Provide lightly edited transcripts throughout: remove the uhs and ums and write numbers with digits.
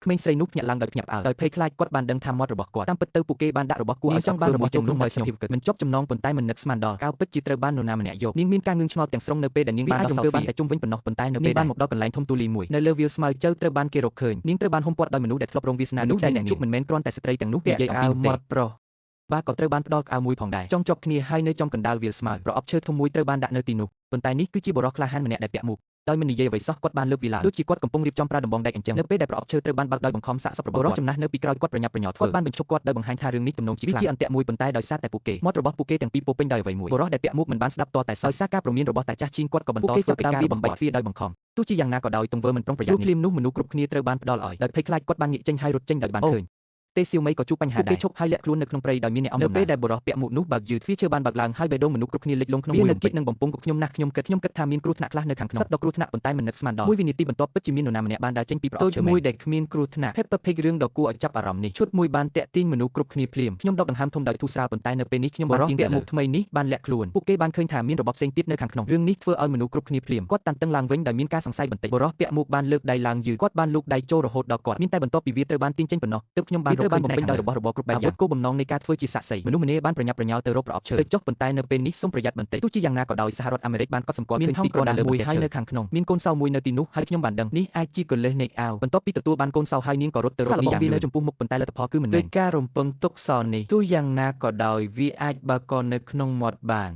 ក្មេងស្រីនោះភ្ញាក់ឡើងដោយភ្ញាក់ផ្អើលដោយភ័យខ្លាចគាត់បានដឹងថាមាត់របស់គាត់តាមពិតទៅពួកគេបានដាក់របស់គួរឲ្យចង់បានរបស់ទាំងនោះមកខ្ញុំមិនជាប់ចំណងប៉ុន្តែមិននឹកស្មានដល់កៅពិតជាត្រូវបាននរណាម្នាក់យកនាងមានការងឿងឆ្ងល់ទាំងស្រុងនៅពេលដែលនាងបានដល់សោបានតែជុំវិញប៉ុណ្ណោះប៉ុន្តែនៅពេលបានមកដល់កន្លែងធំទូលាយមួយនៅលើវាលស្មៅជើត្រូវបានគេរកឃើញនាងត្រូវបានហុំព័ទ្ធដោយមនុស្សដែលធ្លាប់រងវាសនានោះដែលអ្នកជួបមិនមែនគ្រាន់តែស្ត្រីទាំងនោះពាក់អាវមាត់ប្រុសបាទក៏ត្រូវបានផ្ដល់អាវមួយផងដែរចងជាប់គ្នាហើយនៅចំកណ្ដាលវាលស្មៅប្រអប់ឈើធំមួយត្រូវបានដាក់នៅទីនោះប៉ុន្តែនេះគឺជាបុរសក្លាហានម្នាក់ដែលពាក់មួកដោយមិននិយាយអ្វីសោះគាត់បានលើកវាឡើងដូចជាគាត់កំពុងរៀបចំប្រើដំបងដែកអញ្ចឹងនៅពេលដែលប្រអប់ឈើត្រូវបានបើកដោយបង្ខំសាកសពរបស់បុរសចំណាស់នៅពីក្រោយគាត់ប្រញាប់ប្រញាល់ធ្វើគាត់បានបញ្ឈប់គាត់ដោយបង្ហាញថារឿងនេះទំនងជាអន្ទាក់មួយប៉ុន្តែដោយសារតែពួកគេមាត់របស់ពួកគេទាំងពីរពោពេញដោយអ្វីមួយបុរសដែលពាក់មួកមិនបានស្ដាប់តតែសោយសារការព្រមានរបស់តាចាស់ឈីងគាត់ក៏បន្តធ្វើការវាបំបែកទ្វារដោយបង្ខំទោះជាយ៉ាងណាក៏ដោយទង្វើមិនប្រុងប្រយ័ត្ននេះមនុស្សគ្រប់គ្នាត្រូវបានផ្ដល់ឲ្យដោយភ័យខ្លាចគាត់បានងាកចេញហើយរត់ចេញដោយបានឃើញទេសៀវមីក៏ជួបបញ្ហាដែរគេឈប់ហើយលាក់ខ្លួននៅក្នុងព្រៃដោយមានអ្នកអំនៅពេលដែលបុរសពាក់មួកនោះបើកយឺតទ្វារឈើបានបើកឡើងហើយបេះដូងមនុស្សគ្រប់គ្នាលិចលង់ក្នុងមួយលំពេចនឹងបំពង់ក៏ខ្ញុំណាស់ខ្ញុំគិតថាមានគ្រោះថ្នាក់ខ្លះនៅខាងក្នុងសិតដល់គ្រោះថ្នាក់ប៉ុន្តែមិននឹកស្មានដល់មួយវិនាទីបន្ទាប់ពិតជាមាននរណាម្នាក់បានដើរចេញពីប្រអប់ឈើមួយដែលគ្មានគ្រោះថ្នាក់ Peppa Pig រឿងដ៏គួរឲ្យចាប់អារម្មណ៍នេះឈុតមួយបានតាក់ទាញមនុស្សគ្រប់គ្នាភ្លាមខ្ញុំដកដង្ហើមធំដោយធូរស្រាលប៉ុន្តែនៅពេលនេះខ្ញុំបានទៀងពាក់មួកថ្មីនេះបានលាក់ខ្លួនពួកគេបានឃើញថាមានរបបផ្សេងទៀតនៅខាងក្នុងរឿងនេះធ្វើឲ្យមនុស្សគ្រប់គ្នាភ្លាមគាត់តាន់តឹងឡើងវិញដោយមានការសង្ស័យបន្តិចបុរសពាក់មួកបានលើកដៃឡើងយឺគាត់បានលូកដៃចូលរហូតដល់គាត់មានតែបន្ទាប់ពីវាត្រូវបានទាញចេញប៉ុណ្ណោះទើបខ្ញុំបានរកឃើញបំពេញដោយរបស់របរគ្រប់បែបយ៉ាងគោលបំណងនៃការធ្វើជាសាក្សីមនុស្សម្នាបានប្រញាប់ប្រញាល់ទៅរកប្រអប់ឈើទៅចុះប៉ុន្តែនៅពេលនេះសូមប្រយ័ត្នបន្តិចទោះជាយ៉ាងណាក៏ដោយសហរដ្ឋអាមេរិកបានកត់សម្គាល់ឃើញស្ទីករមួយហើយនៅខាងក្នុងមានកូនសោមួយនៅទីនោះហើយខ្ញុំបានដឹងនេះអាចជាកលេសនៃអាវបន្ទាប់ពីទទួលបានកូនសោហើយនាងក៏រត់ទៅរកនេះយ៉ាងវានៅចំពោះមុខប៉ុន្តែលទ្ធផលគឺមិនមែនដោយការរំពឹងទុកសនេះទោះយ៉ាងណាក៏ដោយវាអាចបើកនៅក្នុងមាត់បា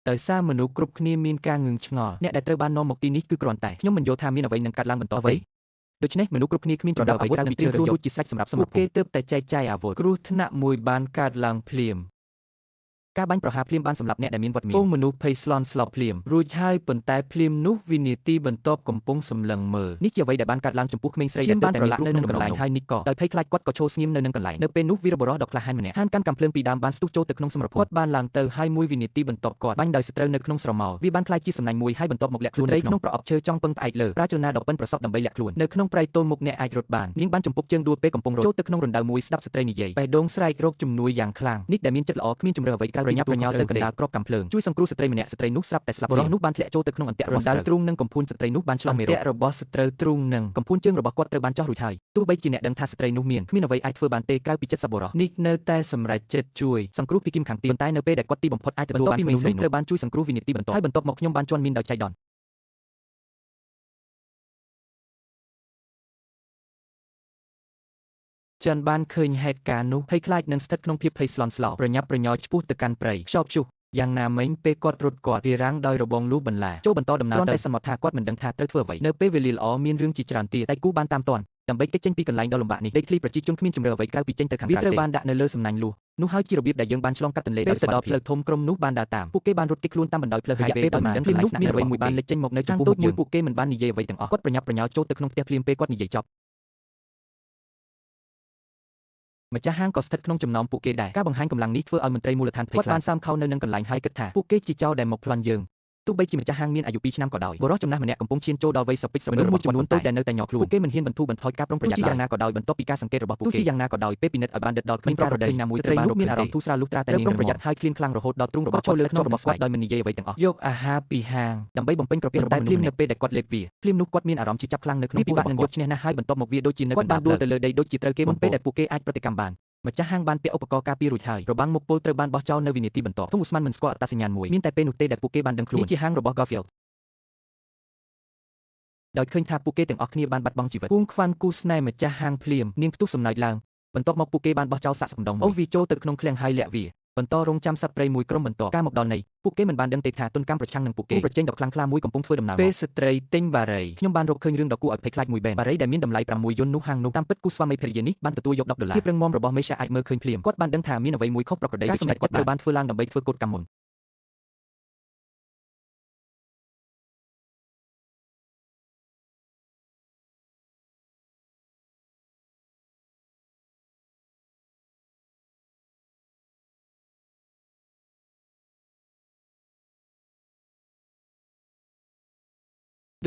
នដោយសារមនុស្សគ្រប់គ្នាមានការងឿងឆ្ងល់អ្នកដែលត្រូវបាននាំមកទីនេះគឺគ្រាន់តែខ្ញុំមិនយល់ថាមានអ្វីនឹងកាត់ឡើងបន្តអ្វីដូច្នេះមនុស្សគ្រប់គ្នាគ្មានប្រដាប់អាវុធក្រៅពីជ្រើសរើសរួចជាស្រេចសម្រាប់សម្រាប់គេទើបតែចែកចាយអាវុធគ្រោះថ្នាក់មួយបានកើតឡើងភ្លាមការបាញ់ប្រហារភ្លាមបានសម្លាប់អ្នកដែលមានវត្តមានពងមនុស្សភ័យស្លន់ស្លោភ្លាមរួចហើយប៉ុន្តែភ្លាមនោះវិនាទីបន្ទាប់កំពុងសម្លឹងមើលនេះជាអ្វីដែលបានកើតឡើងចំពោះក្មេងស្រីដែលបានប្រឡាក់នៅនឹងកន្លែងហើយនេះក៏ដោយភ័យខ្លាចគាត់ក៏ឈរស្ងៀមនៅនឹងកន្លែងនៅពេលនោះវីរបុរសដ៏ក្លាហានម្នាក់ហានកាន់កាំភ្លើងពីដើមបានស្ទុះចូលទៅក្នុងសម្រភពគាត់បានឡើងទៅហើយមួយវិនាទីបន្ទាប់គាត់បាញ់ដោយសត្រូវនៅក្នុងស្រមោលវាបានខ្លាចជាសំណាញ់មួយហើយបន្ទាប់មកលាក់ខ្លួននៅក្នុងប្រអប់ឈើចង់ពឹងផ្អែកលើប្រាជនាដ៏ប៉ិនប្រសប់ដើម្បីលាក់ខ្លួននៅក្នុងព្រៃទល់មុខអ្នកអាចរត់បាននាងបានចំពុកជើងដួលពេលកំពុងរត់ចូលទៅក្នុងរណ្ដៅមួយស្ដាប់ស្ត្រីនិយាយបេះដូងស្រែករកជំនួយយ៉ាងខ្លាំងនេះដែលមានចិត្តល្អគ្មានជំរឿអ្វីក្រៅប្រញាប់ប្រញាល់ទៅកណ្ដាលក្របកាំភ្លើងជួយសង្គ្រោះស្ត្រីម្នាក់ស្ត្រីនោះស្រាប់តែស្លាប់បុរសនោះបានធ្លាក់ចូលទៅក្នុងអន្ទាក់របស់ស្ត្រីទ្រូងនិងកំភួនស្ត្រីនោះបានឆ្លងមេរោគអន្ទាក់របស់ស្ត្រីទ្រូងនិងកំភួនជើងរបស់គាត់ត្រូវបានចោះរួចហើយទោះបីជាអ្នកដឹងថាស្ត្រីនោះគ្មានអ្វីអាចធ្វើបានទេក្រៅពីចិត្តសប្បុរសនេះនៅតែសម្រេចចិត្តជួយសង្គ្រោះពីគីមខាងទីប៉ុន្តែនៅពេលដែលគាត់ទីបំផុតអាចទទួលបានមនុស្សនោះត្រូវបានជួយសង្គ្រោះវិនាទីបន្ទាប់ហើយបន្ទាប់មកខ្ញុំបានជន់មីនដោយចៃដន្យចិនបានឃើញហេតុការណ៍នោះភ័យខ្លាចនិងស្ថិតក្នុងភាពភ័យស្លន់ស្លោប្រញាប់ប្រញ័រឆ្ពោះទៅកាន់ព្រៃខ្យប់ឈុះយ៉ាងណាមិញពេលគាត់រត់គាត់រារាំងដោយរបងលូបន្លាចូលបន្តដំណើរទៅសន្មតថាគាត់មិនដឹងថាត្រូវធ្វើអ្វីនៅពេលវេលាល្អមានរឿងជាច្រើនទៀតតែគូបានតាមទាន់ដើម្បីគេចចេញពីកន្លែងដ៏លំបាកនេះដេកឃ្លីប្រជាជនគ្មានជំរឿអ្វីក្រៅពីចេញទៅខាងក្រៅវាត្រូវបានដាក់នៅលើសំណាញ់លួសនោះហើយជារបៀបដែលយើងបានឆ្លងកាត់ទន្លេដោយទៅដល់ផ្លូវធំក្រុមនោះបានដើរតាមពួកគេបានរត់គេចខ្លួនតាមបណ្ដោយផ្លូវរយៈពេលប្រមាណភ្លាមនោះមានអ្វីមួយបានលេចចេញមកនៅចំពោះមុខពួកគេមិនបាននិយាយអ្វីទាំងអស់គាត់ប្រញាប់ប្រញាល់ចូលទៅក្នុងផ្ទះភ្លាមពេលគាត់និយាយចប់ម្ចាស់ហាងក៏ស្ថិតក្នុងចំណោមពួកគេដែរការបង្ហាញកម្លាំងនេះធ្វើឲ្យមន្ត្រីមូលដ្ឋានភ័យខ្លាចគាត់បានសាមខោនៅនឹងកន្លែងហើយគិតថាពួកគេជាចោរដែលមកប្លន់យើងទោះបីជាម្ចាស់ហាងមានអាយុ2ឆ្នាំក៏ដោយបុរសចំណាស់ម្នាក់កំពុងឈានចូលដល់វ័យសពិចសពិលមួយចំនួនតូចដែលនៅតែញ័រខ្លួនពួកគេមិនហ៊ានបន្ធូរបន្ថយការប្រុងប្រយ័ត្នយ៉ាងណាក៏ដោយបន្ទាប់ពីការសង្កេតរបស់ពួកគេទោះជាយ៉ាងណាក៏ដោយពេលពិនិត្យឲ្យបានដិតដល់គ្មានការរត់ឃើញណាមួយត្រូវបានរកមានអារម្មណ៍ធូរស្រាលលុះត្រាតែនាងប្រុងប្រយ័ត្នហើយឃ្លានខ្លាំងរហូតដល់ទ្រូងរបស់គាត់ចូលលើខ្នងរបស់គាត់ដោយមិននិយាយអ្វីទាំងអស់យកអាហារពីហាងដើម្បីបំពេញក្រពះរបស់មនុស្សនៅពេលដែលគាត់លេបវាភ្លាមនោះគាត់មានអារម្មណ៍ជាចាប់ខ្លាំងនៅក្នុងពិបាកនឹងយកឈ្នះណាស់ហើយបន្ទាប់មកវាដូចជានៅគាត់បានដួលទៅលើដីដូចជាត្រូវគេបំពេញដែលពួកគេអាចប្រតិកម្មបានម្ចាស់ហាងបានពាក់ឧបករណ៍ការពាររួចហើយរបាំងមុខពលត្រូវបានបោះចោលនៅវិនាទីបន្ទាប់ធំឧស្ម័នមិនស្គាល់អត្តសញ្ញាណមួយមានតែពេលនោះទេដែលពួកគេបានដឹងខ្លួននេះជាហាងរបស់ Garfield ដោយឃើញថាពួកគេទាំងអស់គ្នាបានបាត់បង់ជីវិតគួងខ្វាន់គូស្នេហ៍ម្ចាស់ហាងភ្លាមនាងផ្ទុះសំណើចឡើងបន្ទាប់មកពួកគេបានបោះចោលសាកសម្ដងអូសវាចូលទៅក្នុងឃ្លាំងហើយលាក់វាបន្តរងចាំសត្វព្រៃមួយក្រុមបន្តការមកដល់នៃពួកគេមិនបានដឹងទេថាទុនកម្មប្រឆាំងនឹងពួកគេប្រជែងដ៏ខ្លាំងក្លាមួយកំពុងធ្វើដំណើរពេលស្ត្រីទិញបារីខ្ញុំបានរកឃើញរឿងដ៏គួរឲ្យភ័យខ្លាចមួយបែបបារីដែលមានតម្លៃ6យន្តនោះហាងនោះតាមពិតគូស្វាមីភរិយានេះបានទទួលយក$10ភាពរឹងមាំរបស់មេសាអាចមើលឃើញភ្លាមគាត់បានដឹងថាមានអ្វីមួយខុសប្រក្រតីដូច្នេះគាត់ត្រូវបានធ្វើឡើងដើម្បីធ្វើកូដកម្មមុន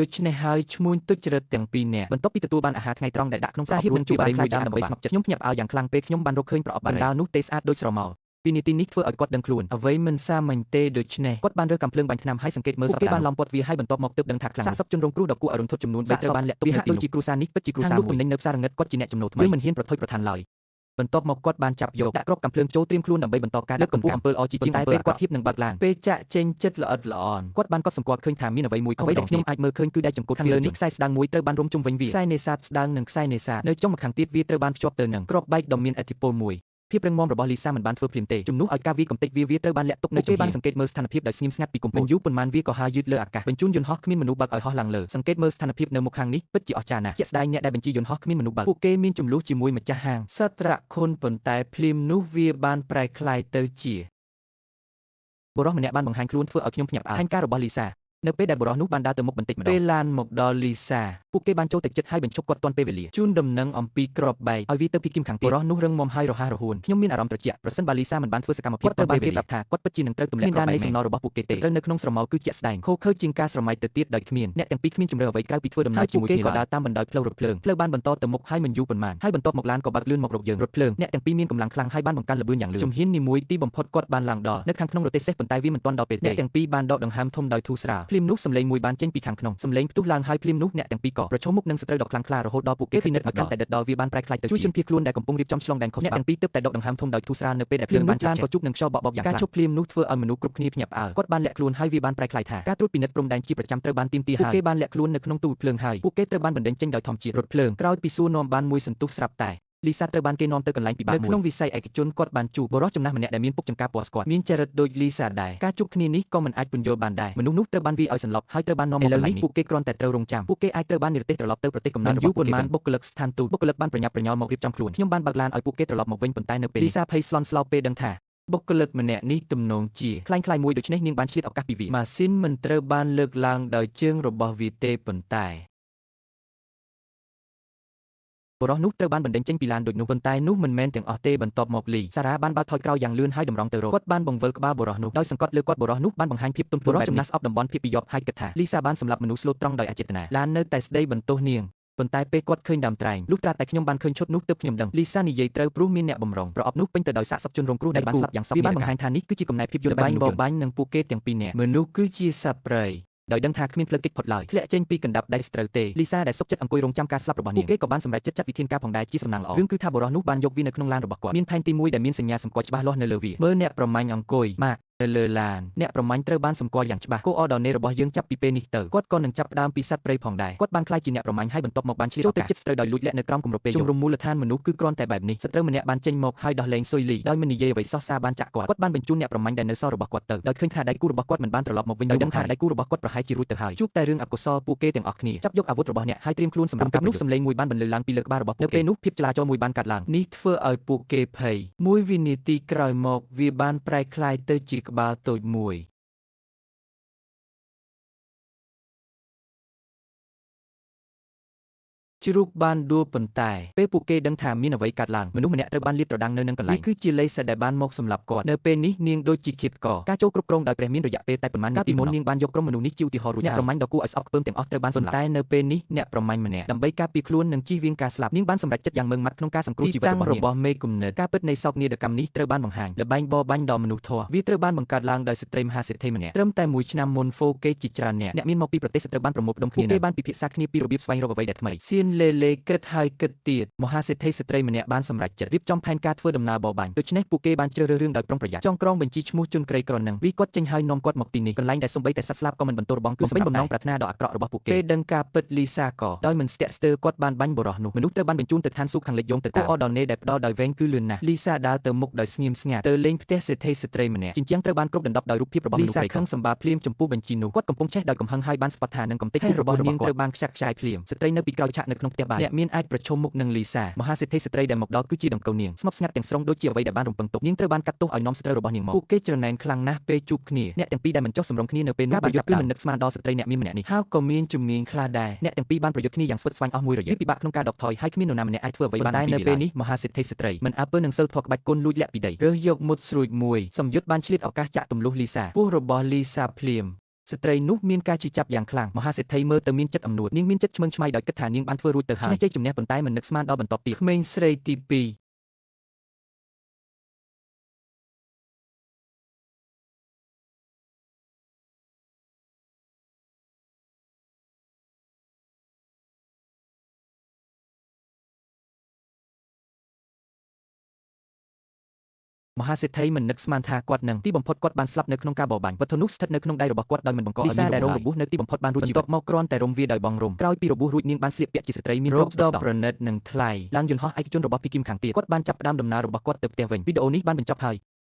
ដូច្នេះហើយឈ្មួញទុច្ចរិតទាំងពីរនាក់បន្ទាប់ពីទទួលបានអាហារថ្ងៃត្រង់ដែលដាក់ក្នុងសាហៀបនឹងជួយបារីមួយដើមដើម្បីស្ងប់ចិត្តខ្ញុំភ្ញាក់ផ្អើលយ៉ាងខ្លាំងពេលខ្ញុំបានរកឃើញប្រអប់បណ្ដាលនោះទេស្អាតដូចស្រមោល ពីនីតិនេះធ្វើឲ្យគាត់ដឹងខ្លួនអ្វីមិនសាមញ្ញទេដូច្នេះគាត់បានរើសកំភ្លើងបាញ់ថ្នាំហើយសង្កេតមើលសត្វគេបានឡំពាត់វាហើយបន្ទាប់មកទើបដឹងថាខ្លាំងសាកសពជនរងគ្រោះដ៏គួរឲ្យរន្ធត់ចំនួន3ត្រូវបានលាក់ទុកនៅទីនោះជាគ្រួសារនេះពិតជាគ្រួសារមួយទំនិញនៅផ្សារងឹតគាត់ជាអ្នកចំណូលថ្មីមិនហ៊ានប្រថុយប្រឋានឡើយបន្ទាប់មកគាត់បានចាប់យកដាក់គ្រាប់កាំភ្លើងចូលត្រៀមខ្លួនដើម្បីបន្តការលើកកម្ពស់អំពើល្អជាជាងតែពេលគាត់ហៀបនឹងបើកឡានពេលចាក់ចេញចិត្តល្អិតល្អន់គាត់បានកត់សម្គាល់ឃើញថាមានអ្វីមួយអ្វីដែលខ្ញុំអាចមើលឃើញគឺដែកចង្កូតខាងលើនេះខ្សែស្ដាងមួយត្រូវបានរុំជុំវិញវាខ្សែនេសាទស្ដាងនិងខ្សែនេសាទនៅចុងម្ខាងទៀតវាត្រូវបានភ្ជាប់ទៅនឹងគ្រាប់បែកដ៏មានឥទ្ធិពលមួយភាពរឹងមាំរបស់លីសាមិនបានធ្វើភ្លាមទេជំនួសឲ្យការវាកំទេចវាត្រូវបានលាក់ទុកនៅគេបានសង្កេតមើលស្ថានភាពដោយស្ងៀមស្ងាត់ពីកំពូលយូរប៉ុន្មានវាក៏ហើរយឺតលើអាកាសបញ្ជូនយន្តហោះគ្មានមនុស្សបើកឲ្យហោះឡើងលើសង្កេតមើលស្ថានភាពនៅមុខខាងនេះពិតជាអស្ចារ្យណាស់ជាក់ស្ដែងអ្នកដែលបញ្ជាយន្តហោះគ្មានមនុស្សបើកពួកគេមានចំនួនជាមួយម្ចាស់ហាងសត្រខុនប៉ុន្តែភ្លាមនោះវាបានប្រែក្លាយទៅជាបុរសម្នាក់បានបង្ហាញខ្លួនធ្វើឲ្យខ្ញុំភ្ញាក់ផ្អើលផែនការរបស់លីសានៅពេលដែលបុរសនោះបានដើរទៅមុខបន្តិចម្ដងពេលឡានមកដល់លីសាពួកគេបានចូលទៅជិតហើយបញ្ឈប់គាត់ទាន់ពេលវេលាជូនដំណឹងអំពីក្របបែកឲ្យវាទៅពីគីមខាងទៀតបុរសនោះរឹងមាំហើយរហ័សរហួនខ្ញុំមានអារម្មណ៍ត្រជាក់ប្រសិនបើលីសាមិនបានធ្វើសកម្មភាពគាត់ត្រូវបានគេប្រាប់ថាគាត់ពិតជានឹងត្រូវទម្លាក់គ្រាប់បែកនៃសំណរបស់ពួកគេទេត្រូវនៅក្នុងស្រមោលគឺជាក់ស្ដែងខូខើជាងការស្រមៃទៅទៀតដោយគ្មានអ្នកទាំងពីរគ្មានជំរឿអ្វីក្រៅពីធ្វើដំណើរជាមួយគ្នាក៏ដើរតាមបណ្ដោយផ្លូវរថភ្លើងផ្លូវបានបន្តទៅមុខហើយមិនយូរប៉ុន្មានហើយបន្ទាប់មកឡានក៏បើកលឿនមករកយើងរថភ្លើងអ្នកទាំងពីរមានកម្លាំងខ្លាំងហើយបានបង្កើនល្បឿនយ៉ាងលឿនជំហាននីមួយទីបំផុតគាត់បានឡើងដល់នៅខាងក្នុងរទេះសេះប៉ុន្តែវាមិនទាន់ដល់ពេលទេអ្នកទាំងពីរបានដកដង្ហើមធំដោយធូរស្រាលភ្លាមនោះសម្លេងមួយបានចេញពីខាងក្នុងសម្លេងផ្ទុះឡើងហើយភ្លាមនោះអ្នកទាំងពីរក៏ប្រឈមមុខនឹងសត្រូវដ៏ខ្លាំងក្លារហូតដល់ពួកគេពិនិត្យឲ្យកាន់តែដិតដល់វាបានប្រែក្លាយទៅជាជនភៀសខ្លួនដែលកំពុងរៀបចំឆ្លងដែនខុសច្បាប់អ្នកទាំងពីរទើបតែដកដង្ហើមធំដោយធូរស្រាលនៅពេលដែលភ្លើងបានចាក់ក៏ជួបនឹងខ្យល់បក់បោកយ៉ាងខ្លាំងការជប់ភ្លាមនោះធ្វើឲ្យមនុស្សគ្រប់គ្នាភ្ញាក់ផ្អើលគាត់បានលាក់ខ្លួនហើយវាបានប្រែក្លាយថាការត្រួតពិនិត្យព្រំដែនជាប្រចាំត្រូវបានទាមទារហើយពួកគេបានលាក់ខ្លួននៅក្នុងទូភ្លើងហើយពួកគេត្រូវបានបណ្ដេញចេញដោយធម្មជាតិរថភ្លើងក្រោយពីសួរនាំបានមួយសន្ទុះស្រាប់តែលីសាត្រូវបានគេនាំទៅកន្លែងពិបាកមួយនៅក្នុងវិស័យឯកជនគាត់បានជួបបុរសចំណាស់ម្នាក់ដែលមានពុកចង្កាពណ៌ស្គាល់មានចរិតដូចលីសាដែរការជួបគ្នានេះក៏មិនអាចពន្យល់បានដែរមនុស្សនោះត្រូវបានវាយឲ្យសន្លប់ហើយត្រូវបាននាំមកកន្លែងនេះពួកគេគ្រាន់តែត្រូវរងចាំពួកគេអាចត្រូវបាននិរទេសត្រឡប់ទៅប្រទេសកំណើតរបស់ពួកគេបុគ្គលិកស្ថានទូតបុគ្គលិកបានប្រញាប់ប្រញាល់មករៀបចំខ្លួនខ្ញុំបានបើកឡានឲ្យពួកគេត្រឡប់មកវិញប៉ុន្តែនៅពេលលីសាភ័យស្លន់ស្លោពេលដឹងថាបុគ្គលិកម្នាក់នេះទំនងជាคล้ายៗមួយដូច្នេះនាងបានឆ្លៀតឱកាសពីវាម៉ាស៊ីនមិនត្រូវបានលើកឡើងដោយជើងរបស់វាទេប៉ុន្តែបុរសនោះត្រូវបានបណ្ដេញចេញពីឡានដូចនោះប៉ុន្តែនោះមិនមែនទាំងអស់ទេបន្ទាប់មកលីសារ៉ាបានបើកថយក្រោយយ៉ាងលឿនហើយតម្រង់ទៅរកគាត់បានបង្វិលក្បាលបុរសនោះដោយសង្កត់លើគាត់បុរសនោះបានបង្ហាញភាពទន់ភ្លន់ចំណាស់ស្អប់តំបន់ភាពពីយប់ហើយគិតថាលីសាបានសម្លាប់មនុស្សស្លូតត្រង់ដោយអចេតនាឡាននៅតែស្ដីបន្ទោសនាងប៉ុន្តែពេលគាត់ឃើញដើមត្រែងលុះត្រាតែខ្ញុំបានឃើញឈុតនោះទើបខ្ញុំដឹងលីសានិយាយត្រូវព្រោះមានអ្នកបំរុងប្រអប់នោះពេញទៅដោយសាកសពជនរងគ្រោះដែលបានស្លាប់យ៉ាងសប្បាយវាបានបង្ហាញថានេះគឺជាកំណែភាពយន្តបាយបបាញ់នឹងពួកគេទាំងពីរនាក់មនុស្សគឺជាសត្វព្រៃដោយដឹងថាគ្មានផ្លូវគេចផុតឡើយធ្លាក់ចេញពីកណ្ដាប់ដៃស្ត្រូវទេលីសាដែលសុខចិត្តអង្គុយរងចាំការស្លាប់របស់នាងពួកគេក៏បានសម្រេចចិត្តចាត់វិធានការផងដែរជាសំណាងល្អរឿងគឺថាបុរសនោះបានយកវានៅក្នុងឡានរបស់គាត់មានផែនទីមួយដែលមានសញ្ញាសម្គាល់ច្បាស់លាស់នៅលើវាមើលអ្នកប្រមាញ់អង្គុយម៉ាកនៅលើឡានអ្នកប្រមាញ់ត្រូវបានសម្គាល់យ៉ាងច្បាស់គោអដនេរបស់យើងចាប់ពីពេលនេះទៅគាត់ក៏នឹងចាប់ផ្ដើមពីសត្វព្រៃផងដែរគាត់បានក្លាយជាអ្នកប្រមាញ់ហើយបន្ទាប់មកបានឆ្លៀតចូលទៅជិតស្ត្រូវដោយលួចលាក់នៅក្រោមគម្របពេលជំរុំមូលដ្ឋានមនុស្សគឺគ្រាន់តែបែបនេះសត្រូវម្នាក់បានចេញមកហើយដោះលែងស៊ុយលីដោយមិននិយាយអ្វីសោះសារបានចាក់គាត់បានបញ្ជូនអ្នកប្រមាញ់ដែលនៅសល់របស់គាត់ទៅដោយឃើញថាដៃគូរបស់គាត់មិនបានត្រឡប់មកវិញដោយដឹងថាដៃគូរបស់គាត់ប្រហែលជារួចទៅហើយជួបតែរឿងអកុសលពួកគេទាំងអស់គ្នាចាប់យកអាវុធរបស់អ្នកហើយត្រៀមខ្លួនសម្រាប់កាប់នោះសម្លេងមួយបានបន្លឺឡើងពីលើក្បាលរបស់ពួកគេនៅពេលនោះភាពចលាចលមួយបានកាត់ឡើងនេះធ្វើឲ្យពួកគេភ័យមួយវិនាទីក្រោយមកវាបានប្រែក្លាយទៅជាក្បាលតូចមួយជ្រូកបានដួលប៉ុន្តែពេលពួកគេដឹងថាមានអ្វីកើតឡើងមនុស្សម្នាក់ត្រូវបានលាតត្រដាងនៅនឹងកន្លែងនេះគឺជាលេសាដែលបានមកសម្លាប់គាត់នៅពេលនេះនាងដូចជាឃាតករការចូលគ្រប់គ្រងដោយព្រះមានរយៈពេលតែប៉ុន្មាននាទីមុននាងបានយកក្រុមមនុស្សនេះជាឧទាហរណ៍រួចអ្នកប្រមាញ់ដ៏គួរឲ្យស្អប់ខ្ពើមទាំងអស់ត្រូវបានសម្លាប់តែនៅពេលនេះអ្នកប្រមាញ់ម្នាក់ដើម្បីការពារខ្លួននិងជៀសវាងការស្លាប់នាងបានសម្រេចចិត្តយ៉ាងម៉ឺងម៉ាត់ក្នុងការសង្គ្រោះជីវិតរបស់មេគំនិតការពិតនៃសោកនាដកម្មនេះត្រូវបានបង្ហាញល្បែងបរបាញ់ដ៏មនុស្សធម៌វាត្រូវបានបង្កើតឡើងដោយស្ត្រីមហាសេដ្ឋីម្នាក់ត្រឹមតែមួយឆ្នាំមុន 4K ជាច្រើនអ្នកមានមកពីប្រទេសត្រូវបានប្រមូលផ្ដុំគ្នាគេបានពិភាក្សាគ្នាពីរបៀបស្វែងរកអ្វីដែលថ្មីសៀនលេលេគិតហើយគិតទៀតមហាសេដ្ឋីស្ត្រីម្នាក់បានសម្រេចចិត្តរៀបចំផែនការធ្វើដំណើរបរបាញ់ដូច្នេះពួកគេបានជ្រើសរើសរឿងដោយប្រុងប្រយ័ត្នចងក្រងបញ្ជីឈ្មោះជនក្រីក្រនឹងវាគាត់ចេញហើយនាំគាត់មកទីនេះកន្លែងដែលសំបីតែសត្វស្លាប់ក៏មិនបន្ទោរបងគឺសម្បិញបំណងប្រាថ្នាដ៏អាក្រក់របស់ពួកគេពេលដឹងការពិតលីសាក៏ដោយមិនស្ទាក់ស្ទើរគាត់បានបាញ់បុរសនោះមនុស្សត្រូវបានបញ្ជូនទៅឋានសួគ៌ខាងលិចយងទៅតាមអដនេដែលផ្ដល់ដោយវែងគឺលឿនណាស់លីសាដើរទៅមុខដោយស្ងៀមស្ងាត់ទៅលេងផ្ទះសេដ្ឋីស្ត្រីម្នាក់ជញ្ជាំងត្រូវបានគ្រប់ដណ្ដប់ដោយរូបភាពរបស់មនុស្សព្រៃខឹងសម្បាភ្លាមចំពោះបញ្ជីនោះគាត់កំពុងឆេះដោយកំហឹងហើយបានស្បត់ថានឹងកំទេចរបស់នាងត្រូវបានខ្ចាក់ខ្ចាយភ្លាមស្ត្រីនៅពីក្រោយឆាកនៅក្នុងផ្ទះបាយអ្នកមានអាចប្រឈមមុខនឹងលីសាមហាសេដ្ឋីស្ត្រីដែលមកដល់គឺជាដង្កូវនាងស្ងប់ស្ងាត់ទាំងស្រុងដូចជាអ្វីដែលបានរំពឹងទុកនាងត្រូវបានកាត់ទោសឲ្យនាំស្ត្រីរបស់នាងមកពួកគេច្រណែនខ្លាំងណាស់ពេលជួបគ្នាអ្នកទាំងពីរដែលមិនចុះសម្រុងគ្នានៅពេលនោះការប្រយុទ្ធគឺមិននឹកស្មានដល់ស្ត្រីអ្នកមានម្នាក់នេះហើយក៏មានជំនាញខ្លះដែរអ្នកទាំងពីរបានប្រយុទ្ធគ្នាយ៉ាងស្វិតស្វាញអស់មួយរយៈពិបាកក្នុងការដកថយហើយគ្មាននរណាម្នាក់អាចធ្វើអ្វីបានតែនៅពេលនេះមហាសេដ្ឋីស្ត្រីមិនអើពើនឹងសូវធေါ်ក្បាច់គុណលួចលាក់ពីដីរើសយកមុតស្រួចមួយសម្យុទ្ធបានឆ្លៀតឱកាសចាក់ទម្លុះលីសាពោះរបស់លីសាភ្លាមស្ត្រីនោះមានការជឿចាប់យ៉ាងខ្លាំងមហាសេដ្ឋីមើលទៅមានចិត្តអំនួតនាងមានចិត្តឆ្មើងឆ្មៃដោយគិតថានាងបានធ្វើរួចទៅហើយជ័យជំនះប៉ុន្តែមិននឹកស្មានដល់បន្ទាប់ទៀតក្មេងស្រីទី2 មហាសេដ្ឋីមិននឹកស្មានថាគាត់នឹងទីបំផុតគាត់បានស្លាប់នៅក្នុងការបរបាញ់វត្ថុនោះស្ថិតនៅក្នុងដៃរបស់គាត់ដោយមិនបង្កឲ្យមានដែលរងរបួសនៅទីបំផុតបានរួចជីវិតមកគ្រាន់តែរំវាដោយបងរំក្រោយពីរបួសរួចនាងបានស្លៀកពាក់ជាស្ត្រីមានរោគដ៏ប្រណិតនិងថ្លៃឡើងយន្តហោះឯកជនរបស់ភីគីមខាងទៀតគាត់បានចាប់ផ្ដើមដំណើររបស់គាត់ទៅផ្ទះវិញវីដេអូនេះបានបញ្ចប់ហើយ